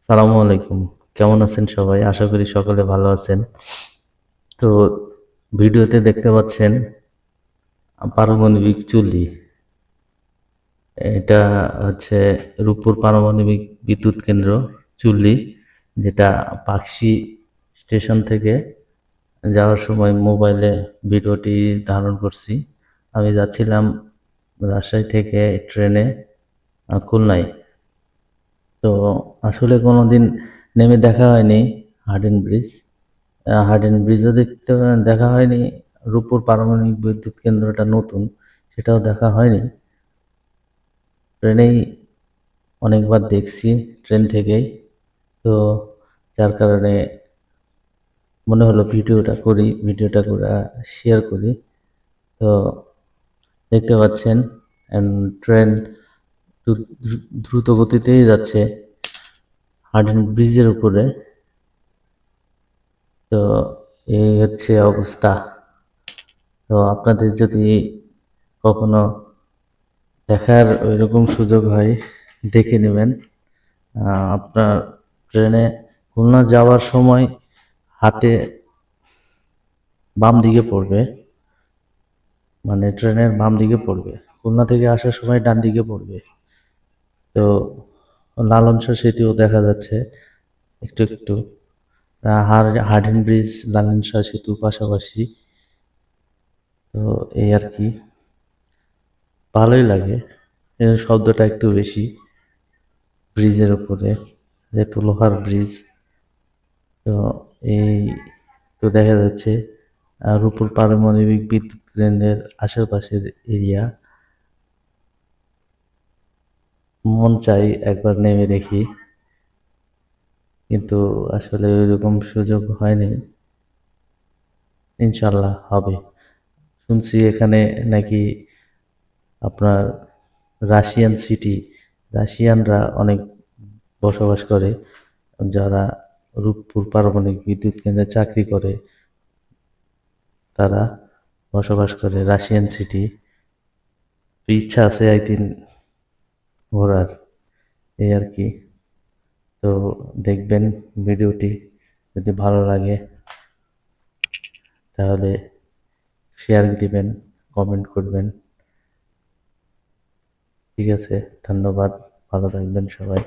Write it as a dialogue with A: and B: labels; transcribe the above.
A: সালামু আলাইকুম। কেমন আছেন সবাই? আশা করি সকলে ভালো আছেন। তো ভিডিওতে দেখতে পাচ্ছেন পারমাণবিক চুল্লি। এটা হচ্ছে রূপপুর পারমাণবিক বিদ্যুৎ কেন্দ্র চুল্লি, যেটা পাকশি স্টেশন থেকে যাওয়ার সময় মোবাইলে ভিডিওটি ধারণ করছি। আমি যাচ্ছিলাম রাজশাহী থেকে ট্রেনে খুলনায়। তো আসলে কোনোদিন নেমে দেখা হয়নি হার্ডিন ব্রিজ। হার্ডিন ব্রিজও দেখা হয়নি। রূপপুর পারমাণবিক বিদ্যুৎ কেন্দ্রটা নতুন, সেটাও দেখা হয়নি। ট্রেনেই অনেকবার দেখছি, ট্রেন থেকেই। তো যার কারণে মনে হলো ভিডিওটা করে শেয়ার করি। তো দেখতে পাচ্ছেন ট্রেন দ্রুত গতিতেই যাচ্ছে হার্ডিন ব্রিজের উপরে। তো এই হচ্ছে অবস্থা। তো আপনাদের যদি কখনো দেখার ওইরকম সুযোগ হয়, দেখে নেবেন। আপনার ট্রেনে খুলনা যাওয়ার সময় হাতে বাম দিকে পড়বে, মানে ট্রেনের বাম দিকে পড়বে। খুলনা থেকে আসার সময় ডান দিকে পড়বে। তো লালন শাহ সেতুও দেখা যাচ্ছে একটু একটু। হার্ডিন ব্রিজ, লালন শাহ সেতু পাশাপাশি। তো এই আর কি, ভালোই লাগে। এর শব্দটা একটু বেশি ব্রিজের উপরে, যেহেতু লোহার ব্রিজ। তো এই তো দেখা যাচ্ছে রূপপুর পারমাণবিক বিদ্যুৎ কেন্দ্রের আশেপাশের এরিয়া। মন চাই একবার নেমে দেখি, কিন্তু আসলে ওইরকম সুযোগ হয়নি। ইনশাল্লাহ হবে। শুনছি এখানে নাকি আপনার রাশিয়ান সিটি, রাশিয়ানরা অনেক বসবাস করে, যারা রূপপুর পারমাণবিক বিদ্যুৎ কেন্দ্রে চাকরি করে তারা বসবাস করে রাশিয়ান সিটি। ইচ্ছা আছে একদিন ঘোরার, এই আর কি। তো দেখবেন ভিডিওটি, যদি ভালো লাগে তাহলে শেয়ার দিবেন, কমেন্ট করবেন। ঠিক আছে, ধন্যবাদ। ভালো থাকবেন সবাই।